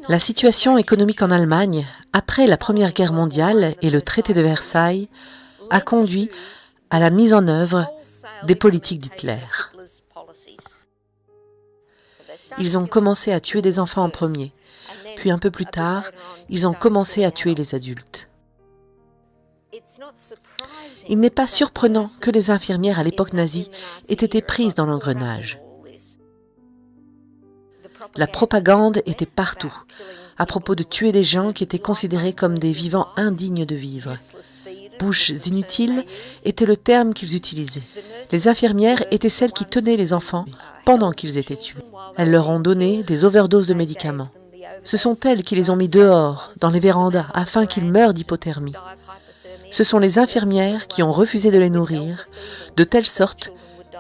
La situation économique en Allemagne, après la Première Guerre mondiale et le traité de Versailles, a conduit à la mise en œuvre des politiques d'Hitler. Ils ont commencé à tuer des enfants en premier, puis un peu plus tard, ils ont commencé à tuer les adultes. Il n'est pas surprenant que les infirmières à l'époque nazie aient été prises dans l'engrenage. La propagande était partout, à propos de tuer des gens qui étaient considérés comme des vivants indignes de vivre. Bouches inutiles était le terme qu'ils utilisaient. Les infirmières étaient celles qui tenaient les enfants pendant qu'ils étaient tués. Elles leur ont donné des overdoses de médicaments. Ce sont elles qui les ont mis dehors, dans les vérandas, afin qu'ils meurent d'hypothermie. Ce sont les infirmières qui ont refusé de les nourrir, de telle sorte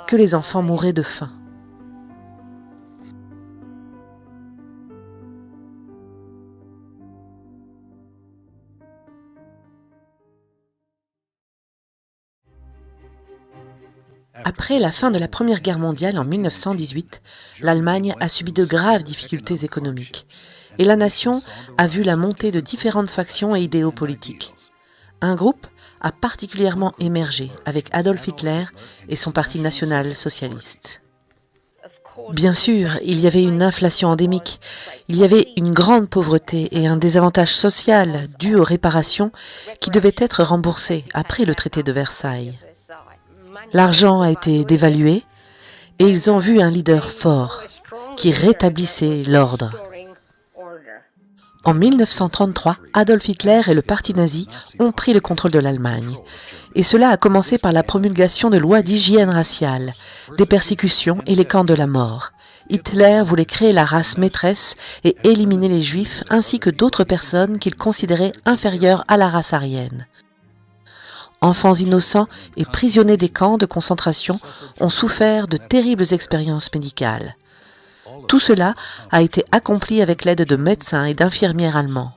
que les enfants mouraient de faim. Après la fin de la Première Guerre mondiale en 1918, l'Allemagne a subi de graves difficultés économiques et la nation a vu la montée de différentes factions et idéaux politiques. Un groupe a particulièrement émergé avec Adolf Hitler et son parti national-socialiste. Bien sûr, il y avait une inflation endémique, il y avait une grande pauvreté et un désavantage social dû aux réparations qui devaient être remboursées après le traité de Versailles. L'argent a été dévalué et ils ont vu un leader fort qui rétablissait l'ordre. En 1933, Adolf Hitler et le parti nazi ont pris le contrôle de l'Allemagne. Et cela a commencé par la promulgation de lois d'hygiène raciale, des persécutions et les camps de la mort. Hitler voulait créer la race maîtresse et éliminer les Juifs ainsi que d'autres personnes qu'il considérait inférieures à la race aryenne. Enfants innocents et prisonniers des camps de concentration ont souffert de terribles expériences médicales. Tout cela a été accompli avec l'aide de médecins et d'infirmières allemands.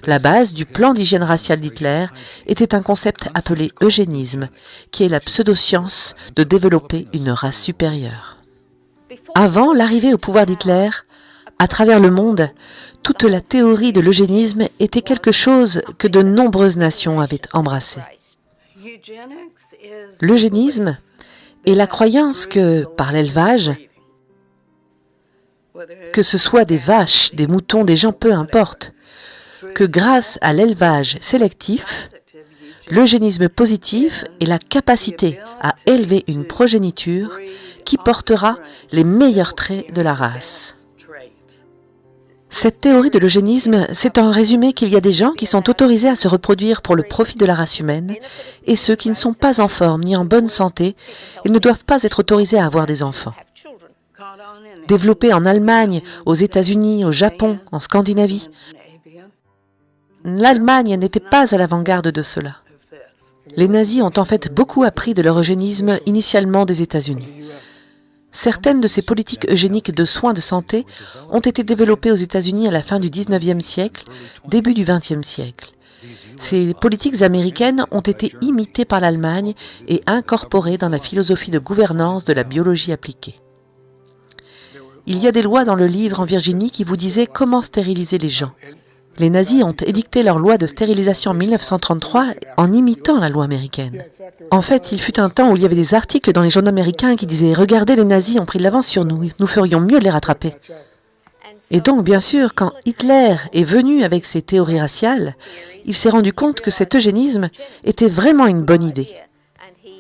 La base du plan d'hygiène raciale d'Hitler était un concept appelé eugénisme, qui est la pseudoscience de développer une race supérieure. Avant l'arrivée au pouvoir d'Hitler, à travers le monde, toute la théorie de l'eugénisme était quelque chose que de nombreuses nations avaient embrassé. L'eugénisme est la croyance que, par l'élevage, que ce soit des vaches, des moutons, des gens, peu importe, que grâce à l'élevage sélectif, l'eugénisme positif est la capacité à élever une progéniture qui portera les meilleurs traits de la race. Cette théorie de l'eugénisme, c'est en résumé qu'il y a des gens qui sont autorisés à se reproduire pour le profit de la race humaine et ceux qui ne sont pas en forme ni en bonne santé et ne doivent pas être autorisés à avoir des enfants. Développé en Allemagne, aux États-Unis, au Japon, en Scandinavie, l'Allemagne n'était pas à l'avant-garde de cela. Les nazis ont en fait beaucoup appris de leur eugénisme initialement des États-Unis. Certaines de ces politiques eugéniques de soins de santé ont été développées aux États-Unis à la fin du XIXe siècle, début du XXe siècle. Ces politiques américaines ont été imitées par l'Allemagne et incorporées dans la philosophie de gouvernance de la biologie appliquée. Il y a des lois dans le livre en Virginie qui vous disaient comment stériliser les gens. Les nazis ont édicté leur loi de stérilisation en 1933 en imitant la loi américaine. En fait, il fut un temps où il y avait des articles dans les journaux américains qui disaient « Regardez, les nazis ont pris de l'avance sur nous, nous ferions mieux de les rattraper ». Et donc, bien sûr, quand Hitler est venu avec ses théories raciales, il s'est rendu compte que cet eugénisme était vraiment une bonne idée.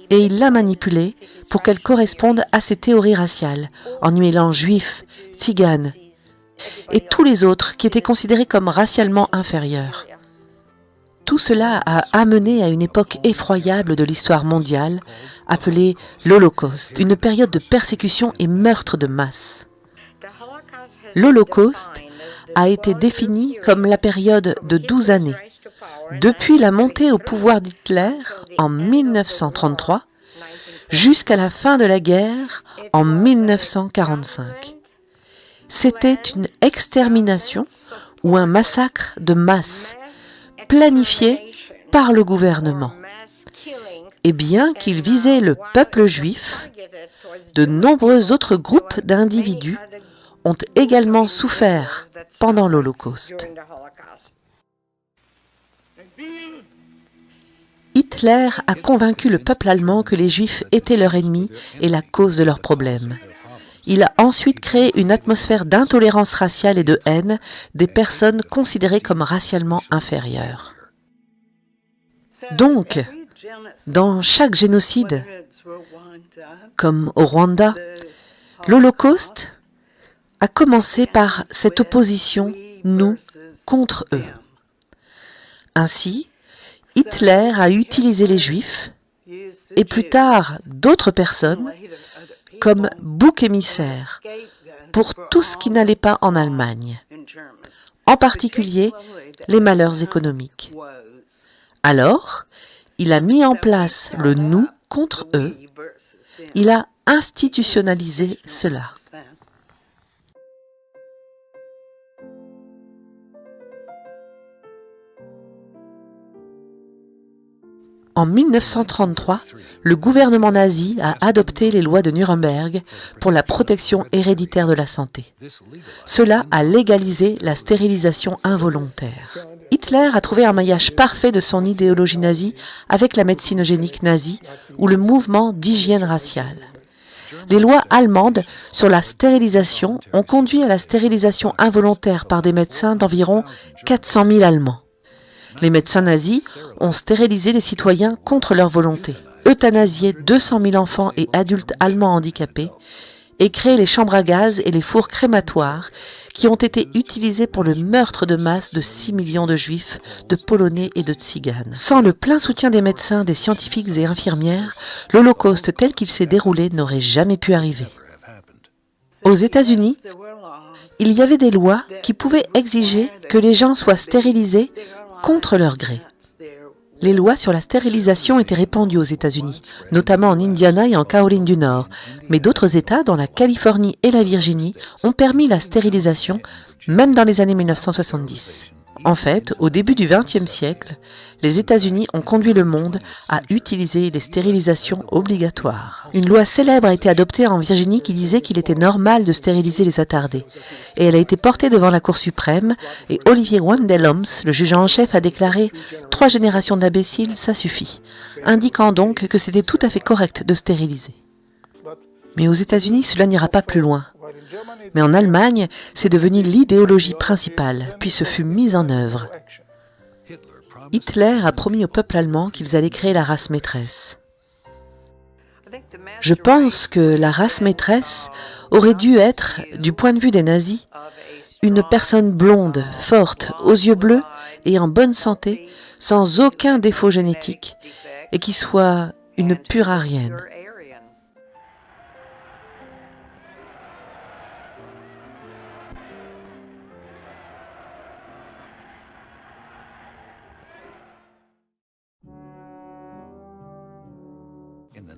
Et il l'a manipulée pour qu'elle corresponde à ses théories raciales, en y mêlant juifs, tziganes, et tous les autres qui étaient considérés comme racialement inférieurs. Tout cela a amené à une époque effroyable de l'histoire mondiale, appelée l'Holocauste, une période de persécution et meurtre de masse. L'Holocauste a été défini comme la période de 12 années, depuis la montée au pouvoir d'Hitler en 1933 jusqu'à la fin de la guerre en 1945. C'était une extermination ou un massacre de masse planifié par le gouvernement. Et bien qu'il visait le peuple juif, de nombreux autres groupes d'individus ont également souffert pendant l'Holocauste. Hitler a convaincu le peuple allemand que les Juifs étaient leur ennemi et la cause de leurs problèmes. Il a ensuite créé une atmosphère d'intolérance raciale et de haine des personnes considérées comme racialement inférieures. Donc, dans chaque génocide, comme au Rwanda, l'Holocauste a commencé par cette opposition nous contre eux. Ainsi, Hitler a utilisé les Juifs et plus tard d'autres personnes comme bouc émissaire pour tout ce qui n'allait pas en Allemagne, en particulier les malheurs économiques. Alors, il a mis en place le nous contre eux, il a institutionnalisé cela. En 1933, le gouvernement nazi a adopté les lois de Nuremberg pour la protection héréditaire de la santé. Cela a légalisé la stérilisation involontaire. Hitler a trouvé un maillage parfait de son idéologie nazie avec la médecine eugénique nazie ou le mouvement d'hygiène raciale. Les lois allemandes sur la stérilisation ont conduit à la stérilisation involontaire par des médecins d'environ 400 000 Allemands. Les médecins nazis ont stérilisé les citoyens contre leur volonté, euthanasié 200 000 enfants et adultes allemands handicapés et créé les chambres à gaz et les fours crématoires qui ont été utilisés pour le meurtre de masse de 6 millions de juifs, de polonais et de tziganes. Sans le plein soutien des médecins, des scientifiques et infirmières, l'Holocauste tel qu'il s'est déroulé n'aurait jamais pu arriver. Aux États-Unis, il y avait des lois qui pouvaient exiger que les gens soient stérilisés contre leur gré. Les lois sur la stérilisation étaient répandues aux États-Unis, notamment en Indiana et en Caroline du Nord, mais d'autres États, dont la Californie et la Virginie, ont permis la stérilisation, même dans les années 1970. En fait, au début du XXe siècle, les États-Unis ont conduit le monde à utiliser les stérilisations obligatoires. Une loi célèbre a été adoptée en Virginie qui disait qu'il était normal de stériliser les attardés. Et elle a été portée devant la Cour suprême et Olivier Wendell Holmes, le juge en chef, a déclaré « 3 générations d'imbéciles, ça suffit », indiquant donc que c'était tout à fait correct de stériliser. Mais aux États-Unis, cela n'ira pas plus loin. Mais en Allemagne, c'est devenu l'idéologie principale, puis ce fut mis en œuvre. Hitler a promis au peuple allemand qu'ils allaient créer la race maîtresse. Je pense que la race maîtresse aurait dû être, du point de vue des nazis, une personne blonde, forte, aux yeux bleus et en bonne santé, sans aucun défaut génétique, et qui soit une pure aryenne.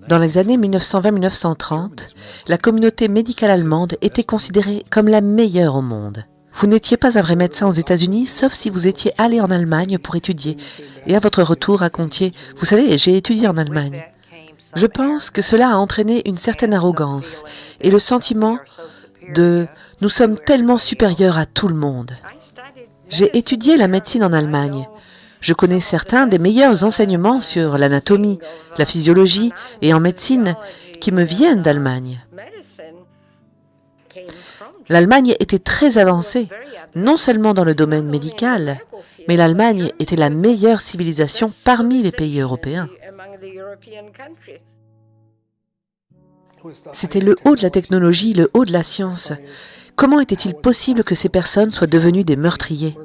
Dans les années 1920-1930, la communauté médicale allemande était considérée comme la meilleure au monde. Vous n'étiez pas un vrai médecin aux États-Unis, sauf si vous étiez allé en Allemagne pour étudier, et à votre retour racontiez « Vous savez, j'ai étudié en Allemagne ». Je pense que cela a entraîné une certaine arrogance et le sentiment de « nous sommes tellement supérieurs à tout le monde ». J'ai étudié la médecine en Allemagne. Je connais certains des meilleurs enseignements sur l'anatomie, la physiologie et en médecine qui me viennent d'Allemagne. L'Allemagne était très avancée, non seulement dans le domaine médical, mais l'Allemagne était la meilleure civilisation parmi les pays européens. C'était le haut de la technologie, le haut de la science. Comment était-il possible que ces personnes soient devenues des meurtriers ?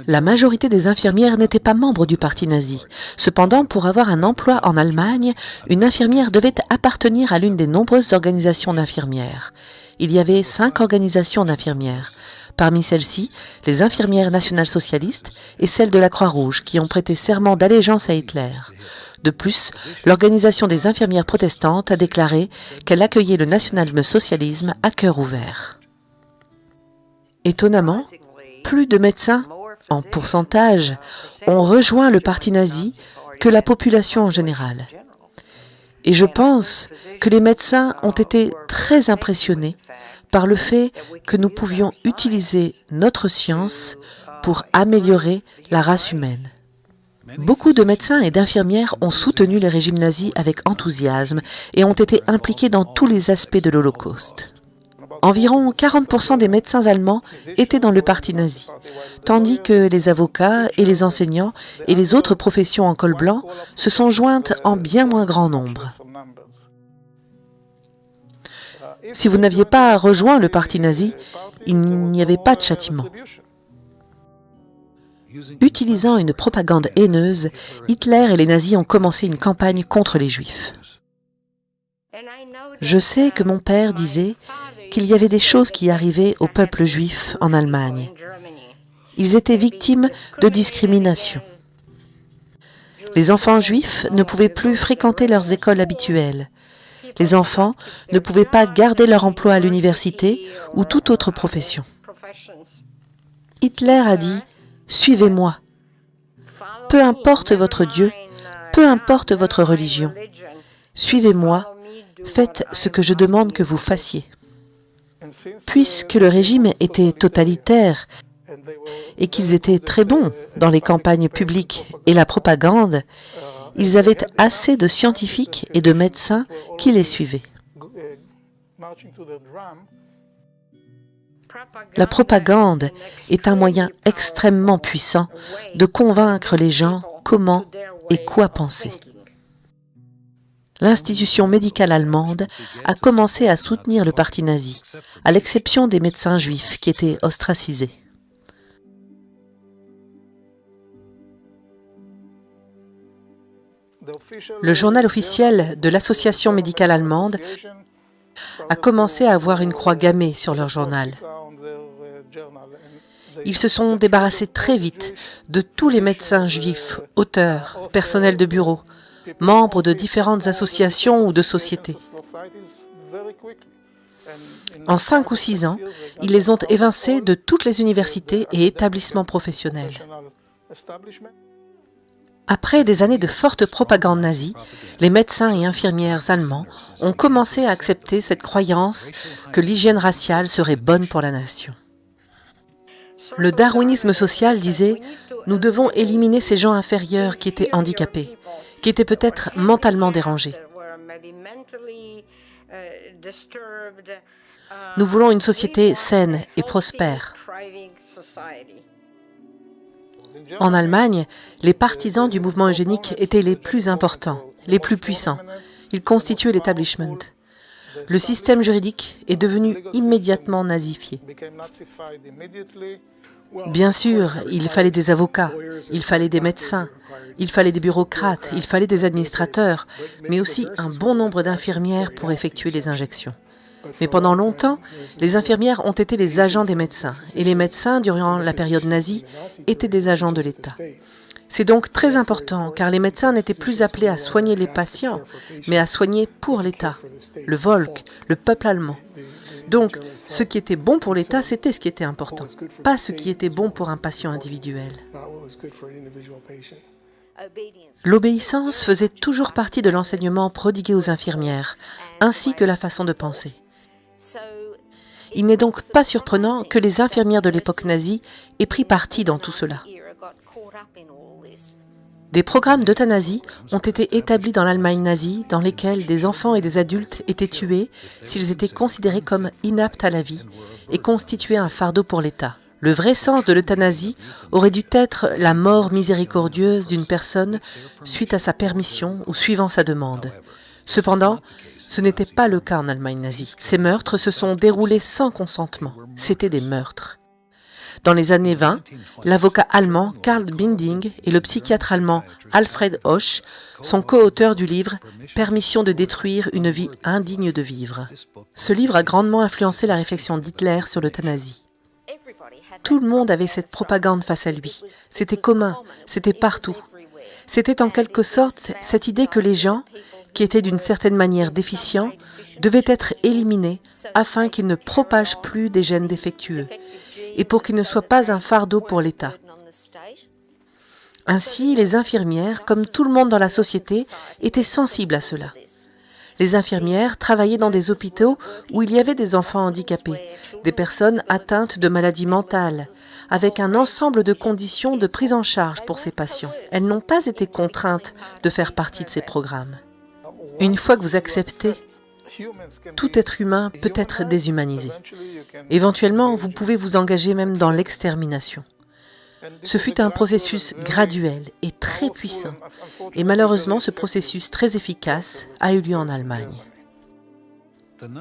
La majorité des infirmières n'étaient pas membres du parti nazi. Cependant, pour avoir un emploi en Allemagne, une infirmière devait appartenir à l'une des nombreuses organisations d'infirmières. Il y avait 5 organisations d'infirmières. Parmi celles-ci, les infirmières nationales socialistes et celles de la Croix-Rouge qui ont prêté serment d'allégeance à Hitler. De plus, l'organisation des infirmières protestantes a déclaré qu'elle accueillait le national-socialisme à cœur ouvert. Étonnamment, plus de médecins, en pourcentage, ont rejoint le parti nazi que la population en général. Et je pense que les médecins ont été très impressionnés par le fait que nous pouvions utiliser notre science pour améliorer la race humaine. Beaucoup de médecins et d'infirmières ont soutenu le régime nazi avec enthousiasme et ont été impliqués dans tous les aspects de l'Holocauste. Environ 40% des médecins allemands étaient dans le parti nazi, tandis que les avocats et les enseignants et les autres professions en col blanc se sont jointes en bien moins grand nombre. Si vous n'aviez pas rejoint le parti nazi, il n'y avait pas de châtiment. Utilisant une propagande haineuse, Hitler et les nazis ont commencé une campagne contre les Juifs. Je sais que mon père disait qu'il y avait des choses qui arrivaient au peuple juif en Allemagne. Ils étaient victimes de discrimination. Les enfants juifs ne pouvaient plus fréquenter leurs écoles habituelles. Les enfants ne pouvaient pas garder leur emploi à l'université ou toute autre profession. Hitler a dit « Suivez-moi. Peu importe votre Dieu, peu importe votre religion. Suivez-moi, faites ce que je demande que vous fassiez. » Puisque le régime était totalitaire et qu'ils étaient très bons dans les campagnes publiques et la propagande, ils avaient assez de scientifiques et de médecins qui les suivaient. La propagande est un moyen extrêmement puissant de convaincre les gens comment et quoi penser. L'institution médicale allemande a commencé à soutenir le parti nazi, à l'exception des médecins juifs qui étaient ostracisés. Le journal officiel de l'Association médicale allemande a commencé à avoir une croix gammée sur leur journal. Ils se sont débarrassés très vite de tous les médecins juifs, auteurs, personnels de bureau, membres de différentes associations ou de sociétés. En 5 ou 6 ans, ils les ont évincés de toutes les universités et établissements professionnels. Après des années de forte propagande nazie, les médecins et infirmières allemands ont commencé à accepter cette croyance que l'hygiène raciale serait bonne pour la nation. Le darwinisme social disait « Nous devons éliminer ces gens inférieurs qui étaient handicapés, qui étaient peut-être mentalement dérangés. Nous voulons une société saine et prospère. » En Allemagne, les partisans du mouvement eugénique étaient les plus importants, les plus puissants. Ils constituaient l'établissement. Le système juridique est devenu immédiatement nazifié. Bien sûr, il fallait des avocats, il fallait des médecins, il fallait des bureaucrates, il fallait des administrateurs, mais aussi un bon nombre d'infirmières pour effectuer les injections. Mais pendant longtemps, les infirmières ont été les agents des médecins, et les médecins, durant la période nazie, étaient des agents de l'État. C'est donc très important, car les médecins n'étaient plus appelés à soigner les patients, mais à soigner pour l'État, le Volk, le peuple allemand. Donc, ce qui était bon pour l'État, c'était ce qui était important, pas ce qui était bon pour un patient individuel. L'obéissance faisait toujours partie de l'enseignement prodigué aux infirmières, ainsi que la façon de penser. Il n'est donc pas surprenant que les infirmières de l'époque nazie aient pris parti dans tout cela. Des programmes d'euthanasie ont été établis dans l'Allemagne nazie dans lesquels des enfants et des adultes étaient tués s'ils étaient considérés comme inaptes à la vie et constituaient un fardeau pour l'État. Le vrai sens de l'euthanasie aurait dû être la mort miséricordieuse d'une personne suite à sa permission ou suivant sa demande. Cependant, ce n'était pas le cas en Allemagne nazie. Ces meurtres se sont déroulés sans consentement. C'étaient des meurtres. Dans les années 20, l'avocat allemand Karl Binding et le psychiatre allemand Alfred Hoche sont co-auteurs du livre « Permission de détruire une vie indigne de vivre ». Ce livre a grandement influencé la réflexion d'Hitler sur l'euthanasie. Tout le monde avait cette propagande face à lui. C'était commun, c'était partout. C'était en quelque sorte cette idée que les gens, qui étaient d'une certaine manière déficients, devaient être éliminés afin qu'ils ne propagent plus des gènes défectueux. et pour qu'il ne soit pas un fardeau pour l'État. Ainsi, les infirmières, comme tout le monde dans la société, étaient sensibles à cela. Les infirmières travaillaient dans des hôpitaux où il y avait des enfants handicapés, des personnes atteintes de maladies mentales, avec un ensemble de conditions de prise en charge pour ces patients. Elles n'ont pas été contraintes de faire partie de ces programmes. Une fois que vous acceptez, tout être humain peut être déshumanisé. Éventuellement, vous pouvez vous engager même dans l'extermination. Ce fut un processus graduel et très puissant. Et malheureusement, ce processus très efficace a eu lieu en Allemagne.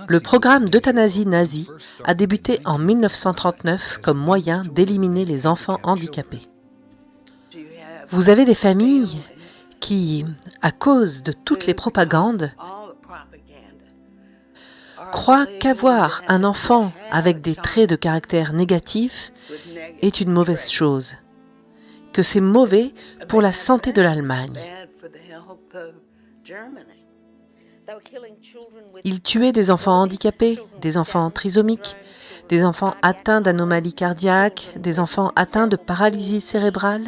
Le programme d'euthanasie nazi a débuté en 1939 comme moyen d'éliminer les enfants handicapés. Vous avez des familles qui, à cause de toutes les propagandes, croient qu'avoir un enfant avec des traits de caractère négatifs est une mauvaise chose, que c'est mauvais pour la santé de l'Allemagne. Ils tuaient des enfants handicapés, des enfants trisomiques, des enfants atteints d'anomalies cardiaques, des enfants atteints de paralysie cérébrale,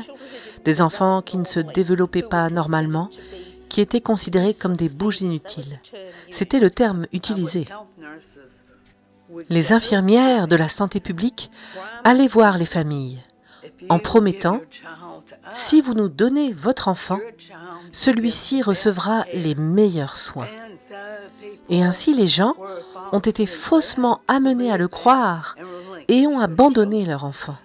des enfants qui ne se développaient pas normalement, qui étaient considérés comme des bouches inutiles. C'était le terme utilisé. Les infirmières de la santé publique allaient voir les familles en promettant « Si vous nous donnez votre enfant, celui-ci recevra les meilleurs soins. » Et ainsi les gens ont été faussement amenés à le croire et ont abandonné leur enfant.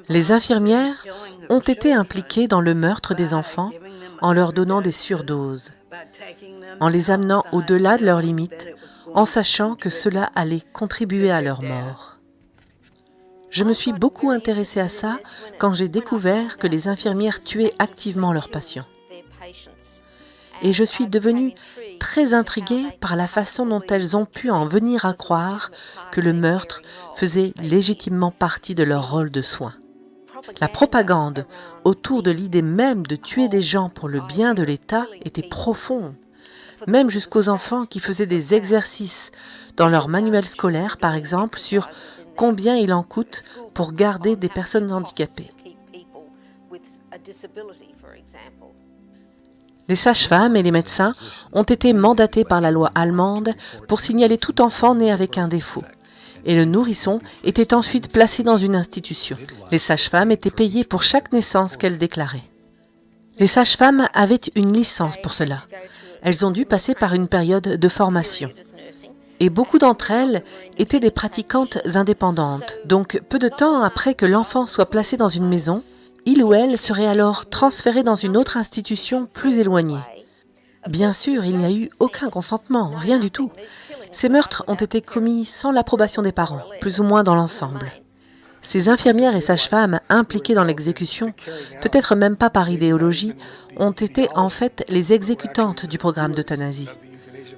Les infirmières ont été impliquées dans le meurtre des enfants en leur donnant des surdoses, en les amenant au-delà de leurs limites, en sachant que cela allait contribuer à leur mort. Je me suis beaucoup intéressée à ça quand j'ai découvert que les infirmières tuaient activement leurs patients. Et je suis devenue très intriguée par la façon dont elles ont pu en venir à croire que le meurtre faisait légitimement partie de leur rôle de soin. La propagande autour de l'idée même de tuer des gens pour le bien de l'État était profonde, même jusqu'aux enfants qui faisaient des exercices dans leur manuel scolaire, par exemple, sur combien il en coûte pour garder des personnes handicapées. Les sages-femmes et les médecins ont été mandatés par la loi allemande pour signaler tout enfant né avec un défaut. Et le nourrisson était ensuite placé dans une institution. Les sages-femmes étaient payées pour chaque naissance qu'elles déclaraient. Les sages-femmes avaient une licence pour cela. Elles ont dû passer par une période de formation. Et beaucoup d'entre elles étaient des pratiquantes indépendantes. Donc, peu de temps après que l'enfant soit placé dans une maison, il ou elle serait alors transféré dans une autre institution plus éloignée. Bien sûr, il n'y a eu aucun consentement, rien du tout. Ces meurtres ont été commis sans l'approbation des parents, plus ou moins dans l'ensemble. Ces infirmières et sages-femmes impliquées dans l'exécution, peut-être même pas par idéologie, ont été en fait les exécutantes du programme d'euthanasie.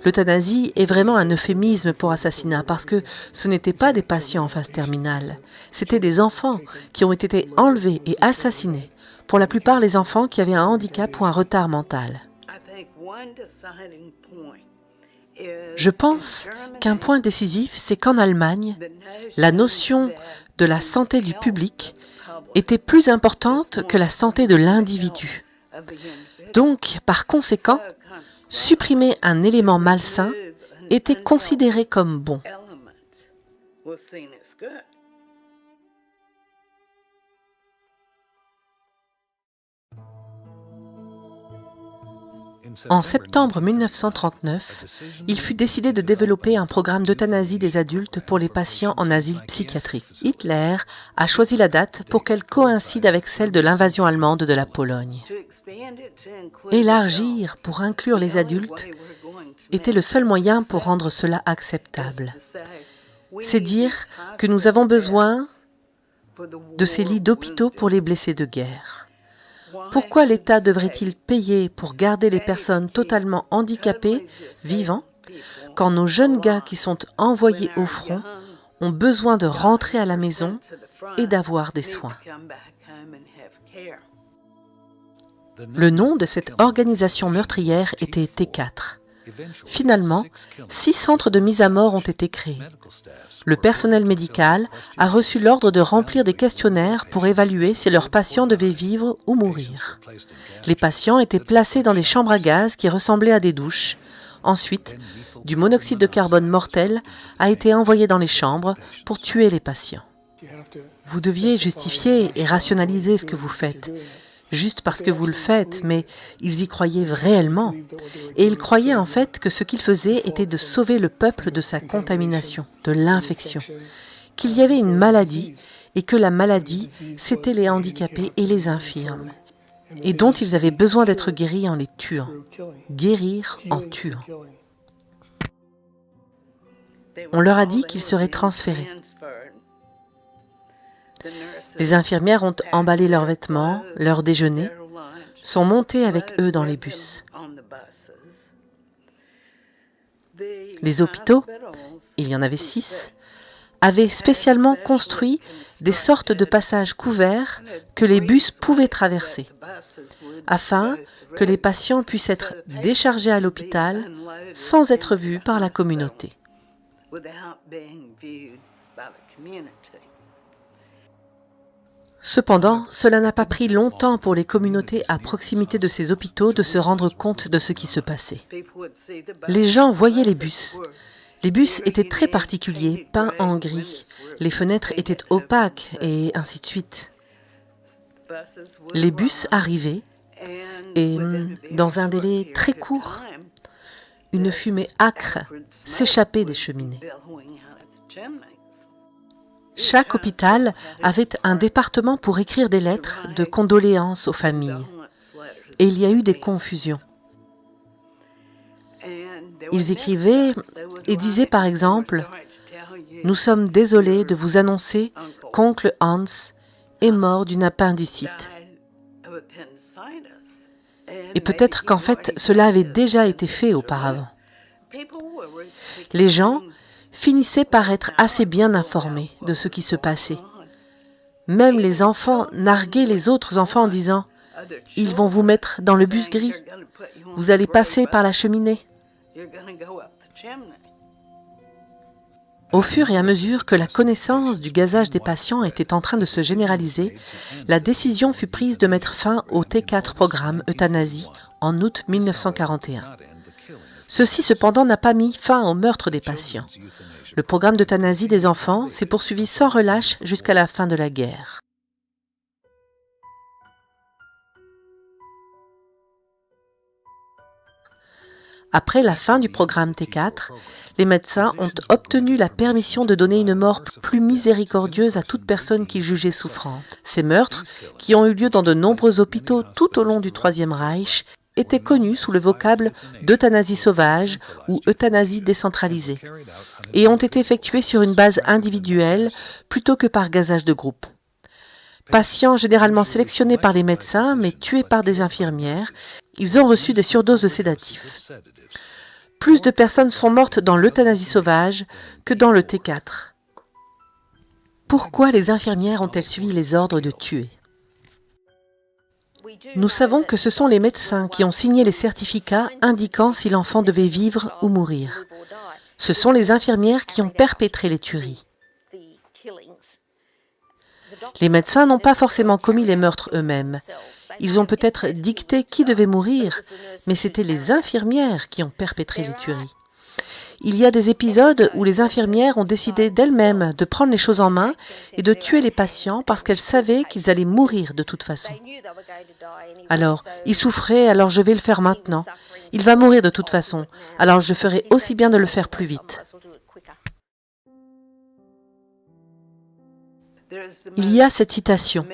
L'euthanasie est vraiment un euphémisme pour assassinat parce que ce n'étaient pas des patients en phase terminale. C'étaient des enfants qui ont été enlevés et assassinés. Pour la plupart, les enfants qui avaient un handicap ou un retard mental. Je pense qu'un point décisif, c'est qu'en Allemagne, la notion de la santé du public était plus importante que la santé de l'individu. Donc, par conséquent, supprimer un élément malsain était considéré comme bon. En septembre 1939, il fut décidé de développer un programme d'euthanasie des adultes pour les patients en asile psychiatrique. Hitler a choisi la date pour qu'elle coïncide avec celle de l'invasion allemande de la Pologne. Élargir pour inclure les adultes était le seul moyen pour rendre cela acceptable. C'est dire que nous avons besoin de ces lits d'hôpitaux pour les blessés de guerre. Pourquoi l'État devrait-il payer pour garder les personnes totalement handicapées vivants quand nos jeunes gars qui sont envoyés au front ont besoin de rentrer à la maison et d'avoir des soins? Le nom de cette organisation meurtrière était T4. Finalement, 6 centres de mise à mort ont été créés. Le personnel médical a reçu l'ordre de remplir des questionnaires pour évaluer si leurs patients devaient vivre ou mourir. Les patients étaient placés dans des chambres à gaz qui ressemblaient à des douches. Ensuite, du monoxyde de carbone mortel a été envoyé dans les chambres pour tuer les patients. Vous deviez justifier et rationaliser ce que vous faites, juste parce que vous le faites, mais ils y croyaient réellement. Et ils croyaient en fait que ce qu'ils faisaient était de sauver le peuple de sa contamination, de l'infection, qu'il y avait une maladie et que la maladie, c'étaient les handicapés et les infirmes, et dont ils avaient besoin d'être guéris en les tuant. Guérir en tuant. On leur a dit qu'ils seraient transférés. Les infirmières ont emballé leurs vêtements, leur déjeuner, sont montées avec eux dans les bus. Les hôpitaux, il y en avait 6, avaient spécialement construit des sortes de passages couverts que les bus pouvaient traverser, afin que les patients puissent être déchargés à l'hôpital sans être vus par la communauté. Cependant, cela n'a pas pris longtemps pour les communautés à proximité de ces hôpitaux de se rendre compte de ce qui se passait. Les gens voyaient les bus. Les bus étaient très particuliers, peints en gris. Les fenêtres étaient opaques et ainsi de suite. Les bus arrivaient et, dans un délai très court, une fumée âcre s'échappait des cheminées. Chaque hôpital avait un département pour écrire des lettres de condoléances aux familles. Et il y a eu des confusions. Ils écrivaient et disaient par exemple « Nous sommes désolés de vous annoncer qu'oncle Hans est mort d'une appendicite. » Et peut-être qu'en fait, cela avait déjà été fait auparavant. Les gens finissaient par être assez bien informés de ce qui se passait. Même les enfants narguaient les autres enfants en disant « Ils vont vous mettre dans le bus gris. Vous allez passer par la cheminée. » Au fur et à mesure que la connaissance du gazage des patients était en train de se généraliser, la décision fut prise de mettre fin au T4 programme euthanasie en août 1941. Ceci cependant n'a pas mis fin au meurtre des patients. Le programme d'euthanasie des enfants s'est poursuivi sans relâche jusqu'à la fin de la guerre. Après la fin du programme T4, les médecins ont obtenu la permission de donner une mort plus miséricordieuse à toute personne qu'ils jugeaient souffrante. Ces meurtres, qui ont eu lieu dans de nombreux hôpitaux tout au long du Troisième Reich, étaient connus sous le vocable d'euthanasie sauvage ou euthanasie décentralisée, et ont été effectués sur une base individuelle plutôt que par gazage de groupe. Patients généralement sélectionnés par les médecins, mais tués par des infirmières, ils ont reçu des surdoses de sédatifs. Plus de personnes sont mortes dans l'euthanasie sauvage que dans le T4. Pourquoi les infirmières ont-elles suivi les ordres de tuer? Nous savons que ce sont les médecins qui ont signé les certificats indiquant si l'enfant devait vivre ou mourir. Ce sont les infirmières qui ont perpétré les tueries. Les médecins n'ont pas forcément commis les meurtres eux-mêmes. Ils ont peut-être dicté qui devait mourir, mais c'était les infirmières qui ont perpétré les tueries. Il y a des épisodes où les infirmières ont décidé d'elles-mêmes de prendre les choses en main et de tuer les patients parce qu'elles savaient qu'ils allaient mourir de toute façon. Alors, il souffrait, alors je vais le faire maintenant. Il va mourir de toute façon, alors je ferai aussi bien de le faire plus vite. Il y a cette citation,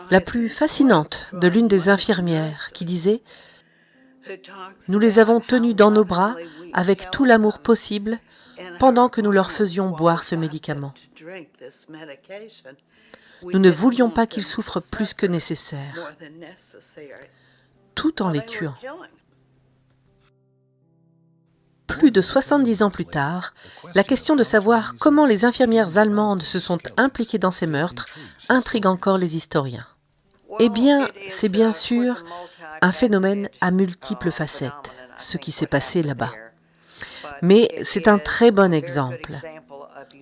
la plus fascinante de l'une des infirmières, qui disait « Nous les avons tenus dans nos bras avec tout l'amour possible pendant que nous leur faisions boire ce médicament. Nous ne voulions pas qu'ils souffrent plus que nécessaire, tout en les tuant. » Plus de 70 ans plus tard, la question de savoir comment les infirmières allemandes se sont impliquées dans ces meurtres intrigue encore les historiens. Eh bien, c'est bien sûr un phénomène à multiples facettes, ce qui s'est passé là-bas. Mais c'est un très bon exemple.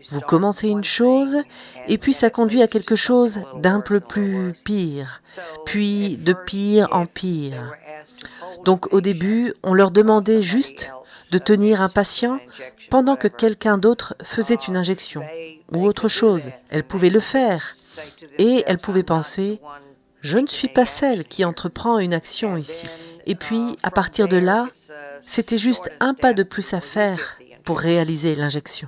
Vous commencez une chose, et puis ça conduit à quelque chose d'un peu plus pire, puis de pire en pire. Donc au début, on leur demandait juste de tenir un patient pendant que quelqu'un d'autre faisait une injection, ou autre chose. Elles pouvaient le faire, et elles pouvaient penser « Je ne suis pas celle qui entreprend une action ici ». Et puis, à partir de là, c'était juste un pas de plus à faire pour réaliser l'injection.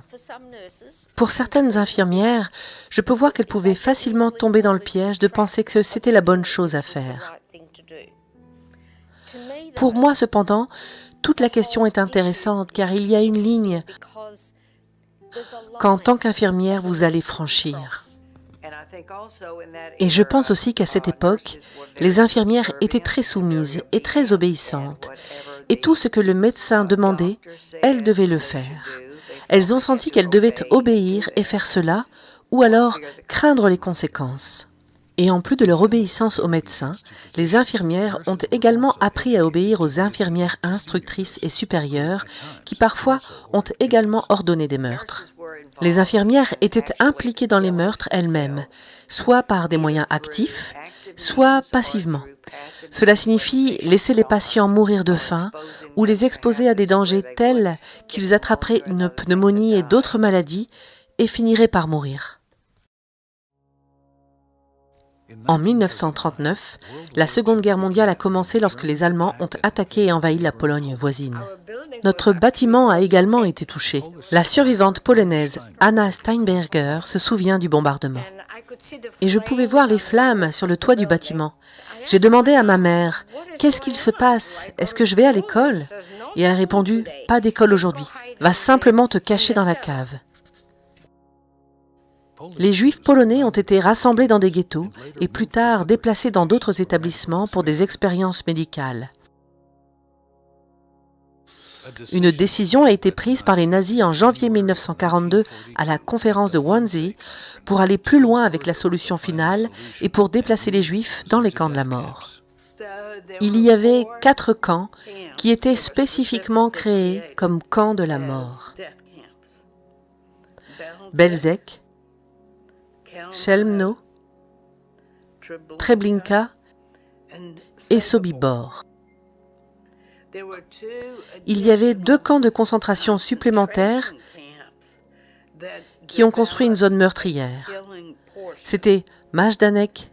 Pour certaines infirmières, je peux voir qu'elles pouvaient facilement tomber dans le piège de penser que c'était la bonne chose à faire. Pour moi, cependant, toute la question est intéressante car il y a une ligne qu'en tant qu'infirmière, vous allez franchir. Et je pense aussi qu'à cette époque, les infirmières étaient très soumises et très obéissantes. Et tout ce que le médecin demandait, elles devaient le faire. Elles ont senti qu'elles devaient obéir et faire cela, ou alors craindre les conséquences. Et en plus de leur obéissance aux médecins, les infirmières ont également appris à obéir aux infirmières instructrices et supérieures qui parfois ont également ordonné des meurtres. Les infirmières étaient impliquées dans les meurtres elles-mêmes, soit par des moyens actifs, soit passivement. Cela signifie laisser les patients mourir de faim ou les exposer à des dangers tels qu'ils attraperaient une pneumonie et d'autres maladies et finiraient par mourir. En 1939, la Seconde Guerre mondiale a commencé lorsque les Allemands ont attaqué et envahi la Pologne voisine. Notre bâtiment a également été touché. La survivante polonaise Anna Steinberger se souvient du bombardement. Et je pouvais voir les flammes sur le toit du bâtiment. J'ai demandé à ma mère, « Qu'est-ce qu'il se passe? Est-ce que je vais à l'école ?» Et elle a répondu, « Pas d'école aujourd'hui. Va simplement te cacher dans la cave. » Les Juifs polonais ont été rassemblés dans des ghettos et plus tard déplacés dans d'autres établissements pour des expériences médicales. Une décision a été prise par les nazis en janvier 1942 à la conférence de Wannsee pour aller plus loin avec la solution finale et pour déplacer les Juifs dans les camps de la mort. Il y avait 4 camps qui étaient spécifiquement créés comme camps de la mort. Belzec, Chelmno, Treblinka et Sobibor. Il y avait 2 camps de concentration supplémentaires qui ont construit une zone meurtrière. C'était Majdanek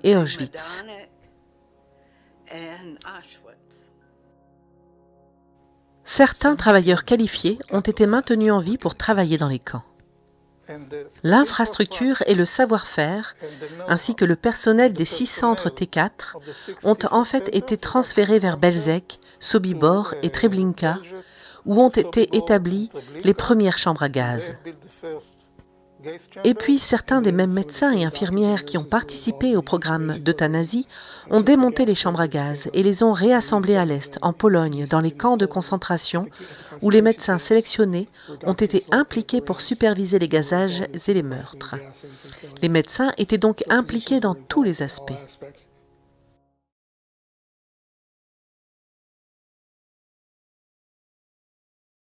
et Auschwitz. Certains travailleurs qualifiés ont été maintenus en vie pour travailler dans les camps. L'infrastructure et le savoir-faire, ainsi que le personnel des 6 centres T4, ont en fait été transférés vers Belzec, Sobibor et Treblinka, où ont été établies les premières chambres à gaz. Et puis, certains des mêmes médecins et infirmières qui ont participé au programme d'euthanasie ont démonté les chambres à gaz et les ont réassemblées à l'Est, en Pologne, dans les camps de concentration, où les médecins sélectionnés ont été impliqués pour superviser les gazages et les meurtres. Les médecins étaient donc impliqués dans tous les aspects.